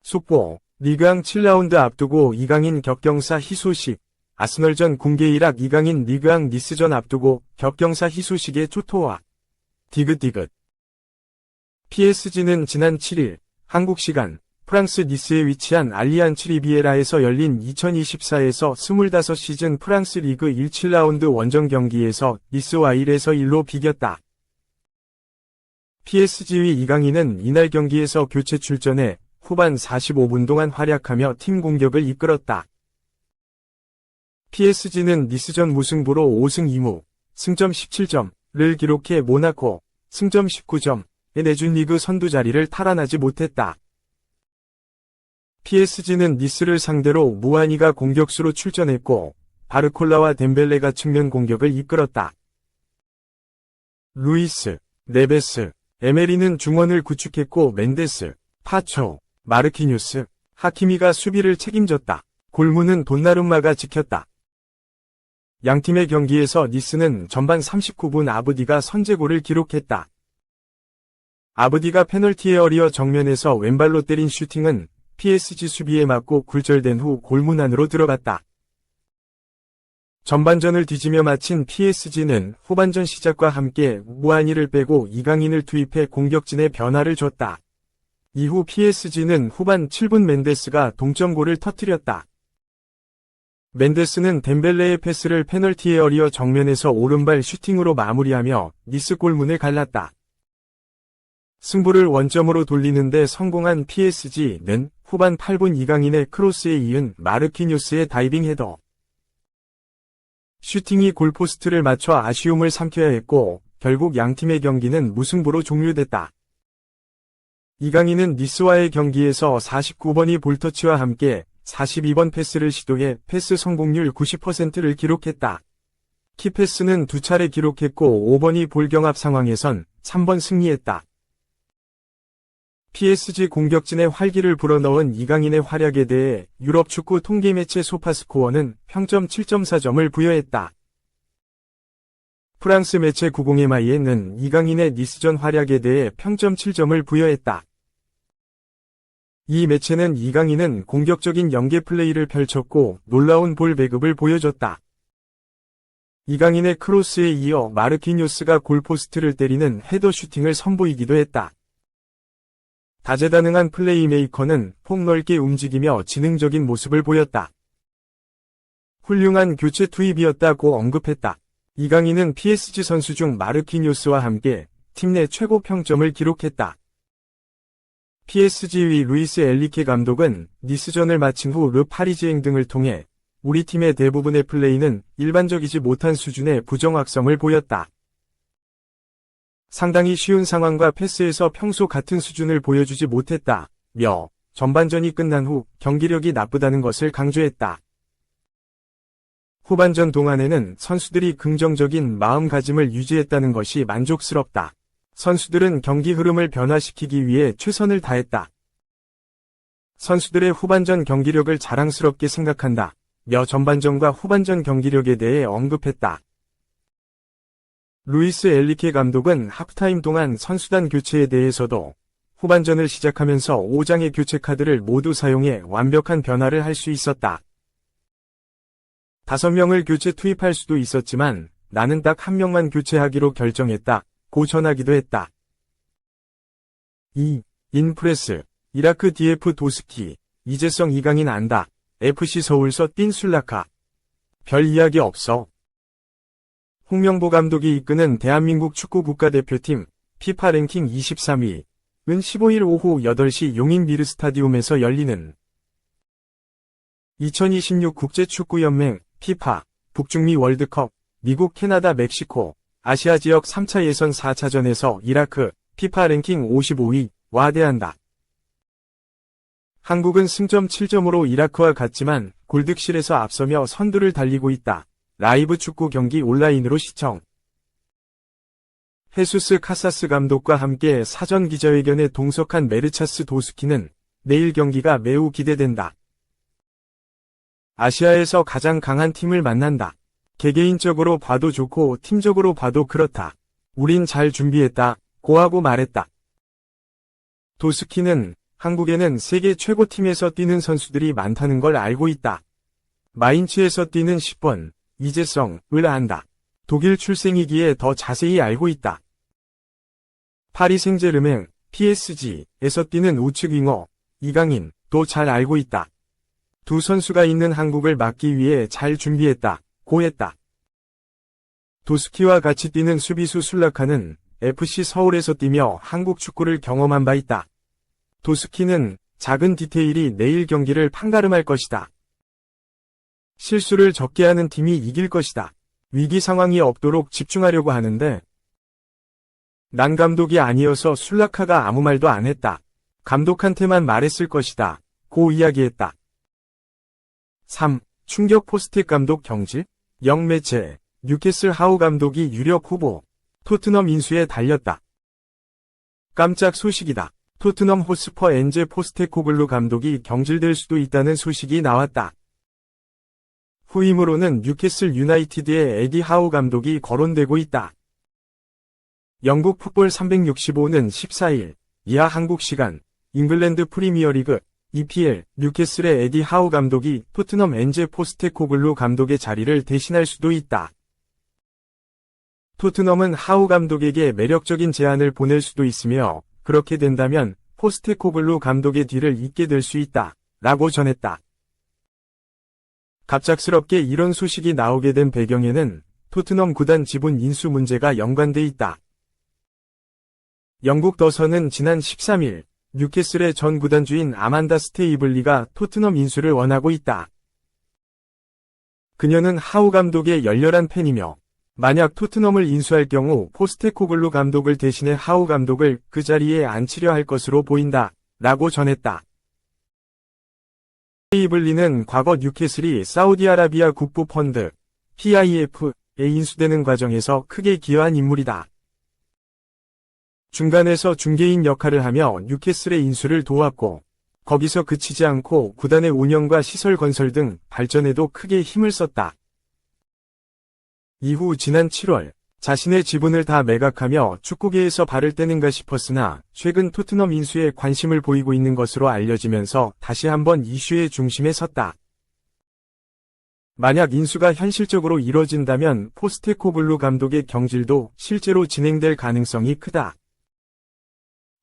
속보, 리그왕 7라운드 앞두고 이강인 격경사 희소식. 아스널전 공개 일학 이강인 리그왕 니스전 앞두고 격경사 희소식에 초토화. 디귿디귿. PSG는 지난 7일 한국 시간 프랑스 니스에 위치한 알리안츠 리비에라에서 열린 2024에서 25시즌 프랑스 리그 1 7라운드 원정 경기에서 니스와 1에서 1로 비겼다. PSG의 이강인은 이날 경기에서 교체 출전해 후반 45분 동안 활약하며 팀 공격을 이끌었다. PSG는 니스전 무승부로 5승 2무, 승점 17점을 기록해 모나코, 승점 19점에 내준 리그 선두 자리를 탈환하지 못했다. PSG는 니스를 상대로 무아니가 공격수로 출전했고 바르콜라와 덴벨레가 측면 공격을 이끌었다. 루이스, 네베스, 에메리는 중원을 구축했고 멘데스, 파초, 마르키뉴스, 하키미가 수비를 책임졌다. 골문은 돈나룸마가 지켰다. 양팀의 경기에서 니스는 전반 39분 아브디가 선제골을 기록했다. 아브디가 페널티 에어리어 정면에서 왼발로 때린 슈팅은 PSG 수비에 맞고 굴절된 후 골문 안으로 들어갔다. 전반전을 뒤지며 마친 PSG는 후반전 시작과 함께 무아니를 빼고 이강인을 투입해 공격진에 변화를 줬다. 이후 PSG는 후반 7분 멘데스가 동점골을 터뜨렸다. 멘데스는 덴벨레의 패스를 페널티 에어리어 정면에서 오른발 슈팅으로 마무리하며 니스 골문을 갈랐다. 승부를 원점으로 돌리는데 성공한 PSG는 후반 8분 이강인의 크로스에 이은 마르키뉴스의 다이빙 헤더. 슈팅이 골포스트를 맞춰 아쉬움을 삼켜야 했고 결국 양팀의 경기는 무승부로 종료됐다. 이강인은 니스와의 경기에서 49번이 볼터치와 함께 42번 패스를 시도해 패스 성공률 90%를 기록했다. 키패스는 2차례 기록했고 5번이 볼 경합 상황에선 3번 승리했다. PSG 공격진의 활기를 불어넣은 이강인의 활약에 대해 유럽 축구 통계 매체 소파스코어는 평점 7.4점을 부여했다. 프랑스 매체 90MI에는 이강인의 니스전 활약에 대해 평점 7점을 부여했다. 이 매체는 이강인은 공격적인 연계 플레이를 펼쳤고 놀라운 볼 배급을 보여줬다. 이강인의 크로스에 이어 마르키뉴스가 골포스트를 때리는 헤더 슈팅을 선보이기도 했다. 다재다능한 플레이메이커는 폭넓게 움직이며 지능적인 모습을 보였다. 훌륭한 교체 투입이었다고 언급했다. 이강인은 PSG 선수 중 마르키뉴스와 함께 팀 내 최고 평점을 기록했다. PSG의 루이스 엘리케 감독은 니스전을 마친 후 르 파리지앵 등을 통해 우리 팀의 대부분의 플레이는 일반적이지 못한 수준의 부정확성을 보였다. 상당히 쉬운 상황과 패스에서 평소 같은 수준을 보여주지 못했다며 전반전이 끝난 후 경기력이 나쁘다는 것을 강조했다. 후반전 동안에는 선수들이 긍정적인 마음가짐을 유지했다는 것이 만족스럽다. 선수들은 경기 흐름을 변화시키기 위해 최선을 다했다. 선수들의 후반전 경기력을 자랑스럽게 생각한다. 며 전반전과 후반전 경기력에 대해 언급했다. 루이스 엘리케 감독은 하프타임 동안 선수단 교체에 대해서도 후반전을 시작하면서 5장의 교체 카드를 모두 사용해 완벽한 변화를 할 수 있었다. 5명을 교체 투입할 수도 있었지만 나는 딱 1명만 교체하기로 결정했다. 고 전하기도 했다. 2. 인프레스, 이라크 DF 도스키, 이재성 이강인 안다. FC 서울서 뛴 술라카. 별 이야기 없어. 홍명보 감독이 이끄는 대한민국 축구 국가대표팀 피파 랭킹 23위은 15일 오후 8시 용인 미르 스타디움에서 열리는 2026 국제축구연맹 피파 북중미 월드컵 미국, 캐나다, 멕시코, 아시아 지역 3차 예선 4차전에서 이라크 피파 랭킹 55위와 대한다. 한국은 승점 7점으로 이라크와 같지만 골득실에서 앞서며 선두를 달리고 있다. 라이브 축구 경기 온라인으로 시청. 헤수스 카사스 감독과 함께 사전 기자회견에 동석한 메르차스 도스키는 내일 경기가 매우 기대된다. 아시아에서 가장 강한 팀을 만난다. 개개인적으로 봐도 좋고 팀적으로 봐도 그렇다. 우린 잘 준비했다. 고하고 말했다. 도스키는 한국에는 세계 최고팀에서 뛰는 선수들이 많다는 걸 알고 있다. 마인츠에서 뛰는 10번, 이재성을 안다. 독일 출생이기에 더 자세히 알고 있다. 파리 생제르맹, PSG에서 뛰는 우측 윙어, 이강인도 잘 알고 있다. 두 선수가 있는 한국을 막기 위해 잘 준비했다. 고했다. 도스키와 같이 뛰는 수비수 술라카는 FC 서울에서 뛰며 한국 축구를 경험한 바 있다. 도스키는 작은 디테일이 내일 경기를 판가름할 것이다. 실수를 적게 하는 팀이 이길 것이다. 위기 상황이 없도록 집중하려고 하는데 난 감독이 아니어서 술라카가 아무 말도 안 했다. 감독한테만 말했을 것이다. 고 이야기했다. 3. 충격 포스텍 감독 경질? 영매체, 뉴캐슬 하우 감독이 유력 후보. 토트넘 인수에 달렸다. 깜짝 소식이다. 토트넘 호스퍼 엔제 포스테코글루 감독이 경질될 수도 있다는 소식이 나왔다. 후임으로는 뉴캐슬 유나이티드의 에디 하우 감독이 거론되고 있다. 영국 풋볼 365는 14일, 이하 한국 시간, 잉글랜드 프리미어리그, EPL, 뉴캐슬의 에디 하우 감독이 토트넘 엔제 포스테코글루 감독의 자리를 대신할 수도 있다. 토트넘은 하우 감독에게 매력적인 제안을 보낼 수도 있으며 그렇게 된다면 포스테코글루 감독의 뒤를 잇게 될 수 있다. 라고 전했다. 갑작스럽게 이런 소식이 나오게 된 배경에는 토트넘 구단 지분 인수 문제가 연관돼 있다. 영국 더선은 지난 13일 뉴캐슬의 전 구단주인 아만다 스테이블리가 토트넘 인수를 원하고 있다. 그녀는 하우 감독의 열렬한 팬이며 만약 토트넘을 인수할 경우 포스테코글루 감독을 대신해 하우 감독을 그 자리에 앉히려 할 것으로 보인다. 라고 전했다. 스테이블리는 과거 뉴캐슬이 사우디아라비아 국부 펀드 PIF에 인수되는 과정에서 크게 기여한 인물이다. 중간에서 중개인 역할을 하며 뉴캐슬의 인수를 도왔고 거기서 그치지 않고 구단의 운영과 시설 건설 등 발전에도 크게 힘을 썼다. 이후 지난 7월 자신의 지분을 다 매각하며 축구계에서 발을 떼는가 싶었으나 최근 토트넘 인수에 관심을 보이고 있는 것으로 알려지면서 다시 한번 이슈의 중심에 섰다. 만약 인수가 현실적으로 이뤄진다면 포스테코글루 감독의 경질도 실제로 진행될 가능성이 크다.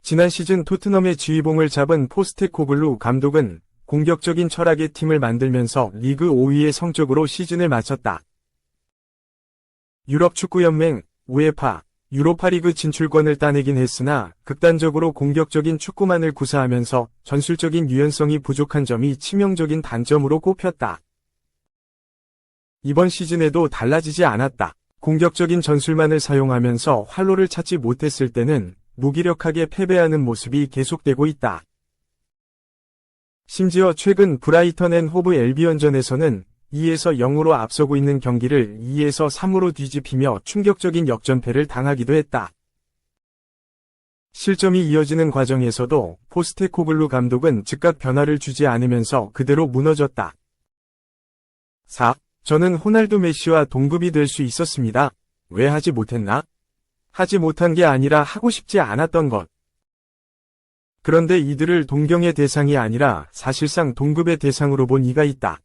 지난 시즌 토트넘의 지휘봉을 잡은 포스테코글루 감독은 공격적인 철학의 팀을 만들면서 리그 5위의 성적으로 시즌을 마쳤다. 유럽축구연맹, 우에파, 유로파리그 진출권을 따내긴 했으나 극단적으로 공격적인 축구만을 구사하면서 전술적인 유연성이 부족한 점이 치명적인 단점으로 꼽혔다. 이번 시즌에도 달라지지 않았다. 공격적인 전술만을 사용하면서 활로를 찾지 못했을 때는 무기력하게 패배하는 모습이 계속되고 있다. 심지어 최근 브라이턴 앤 호브 엘비언전에서는 2에서 0으로 앞서고 있는 경기를 2에서 3으로 뒤집히며 충격적인 역전패를 당하기도 했다. 실점이 이어지는 과정에서도 포스테코글루 감독은 즉각 변화를 주지 않으면서 그대로 무너졌다. 4. 저는 호날두 메시와 동급이 될 수 있었습니다. 왜 하지 못했나? 하지 못한 게 아니라 하고 싶지 않았던 것. 그런데 이들을 동경의 대상이 아니라 사실상 동급의 대상으로 본 이가 있다.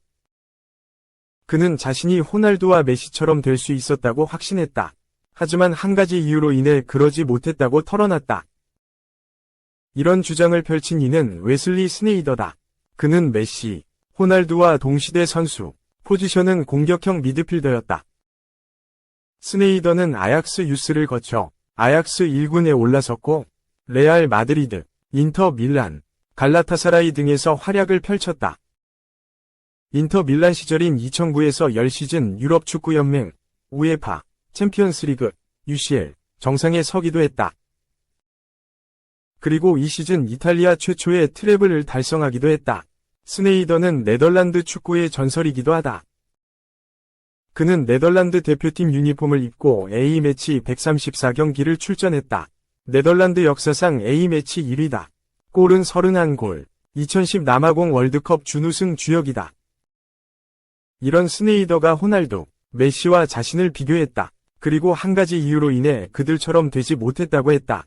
그는 자신이 호날두와 메시처럼 될 수 있었다고 확신했다. 하지만 한 가지 이유로 인해 그러지 못했다고 털어놨다. 이런 주장을 펼친 이는 웨슬리 스네이더다. 그는 메시, 호날두와 동시대 선수, 포지션은 공격형 미드필더였다. 스네이더는 아약스 유스를 거쳐 아약스 1군에 올라섰고 레알 마드리드, 인터 밀란, 갈라타사라이 등에서 활약을 펼쳤다. 인터 밀란 시절인 2009에서 10시즌 유럽축구연맹, 우에파, 챔피언스리그, UCL, 정상에 서기도 했다. 그리고 이 시즌 이탈리아 최초의 트래블을 달성하기도 했다. 스네이더는 네덜란드 축구의 전설이기도 하다. 그는 네덜란드 대표팀 유니폼을 입고 A매치 134경기를 출전했다. 네덜란드 역사상 A매치 1위다. 골은 31골, 2010 남아공 월드컵 준우승 주역이다. 이런 스네이더가 호날두, 메시와 자신을 비교했다. 그리고 한 가지 이유로 인해 그들처럼 되지 못했다고 했다.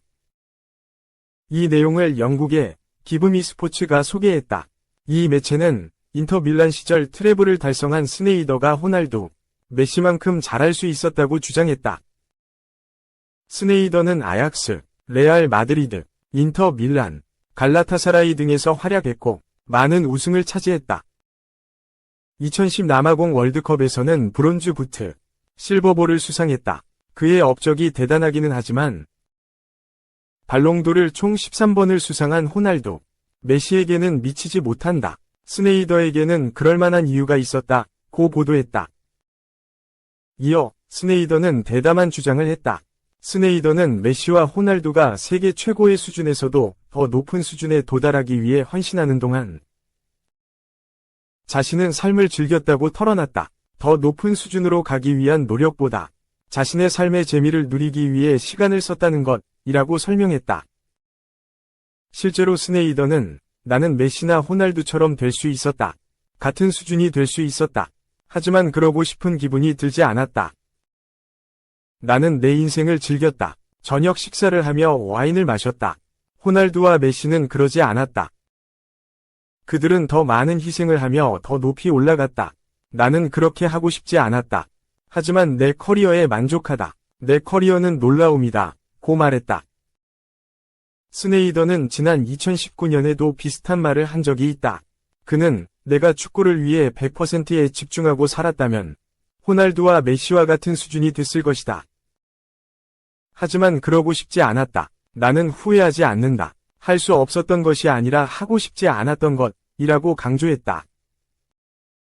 이 내용을 영국의 기브미 스포츠가 소개했다. 이 매체는 인터 밀란 시절 트래블을 달성한 스네이더가 호날두, 메시만큼 잘할 수 있었다고 주장했다. 스네이더는 아약스, 레알 마드리드, 인터 밀란, 갈라타사라이 등에서 활약했고 많은 우승을 차지했다. 2010 남아공 월드컵에서는 브론즈 부트, 실버볼을 수상했다. 그의 업적이 대단하기는 하지만 발롱도르를 총 13번을 수상한 호날두, 메시에게는 미치지 못한다. 스네이더에게는 그럴만한 이유가 있었다. 고 보도했다. 이어 스네이더는 대담한 주장을 했다. 스네이더는 메시와 호날두가 세계 최고의 수준에서도 더 높은 수준에 도달하기 위해 헌신하는 동안 자신은 삶을 즐겼다고 털어놨다. 더 높은 수준으로 가기 위한 노력보다 자신의 삶의 재미를 누리기 위해 시간을 썼다는 것이라고 설명했다. 실제로 스네이더는 나는 메시나 호날두처럼 될 수 있었다. 같은 수준이 될 수 있었다. 하지만 그러고 싶은 기분이 들지 않았다. 나는 내 인생을 즐겼다. 저녁 식사를 하며 와인을 마셨다. 호날두와 메시는 그러지 않았다. 그들은 더 많은 희생을 하며 더 높이 올라갔다. 나는 그렇게 하고 싶지 않았다. 하지만 내 커리어에 만족하다. 내 커리어는 놀라움이다. 고 말했다. 스네이더는 지난 2019년에도 비슷한 말을 한 적이 있다. 그는 내가 축구를 위해 100%에 집중하고 살았다면 호날두와 메시와 같은 수준이 됐을 것이다. 하지만 그러고 싶지 않았다. 나는 후회하지 않는다. 할 수 없었던 것이 아니라 하고 싶지 않았던 것이라고 강조했다.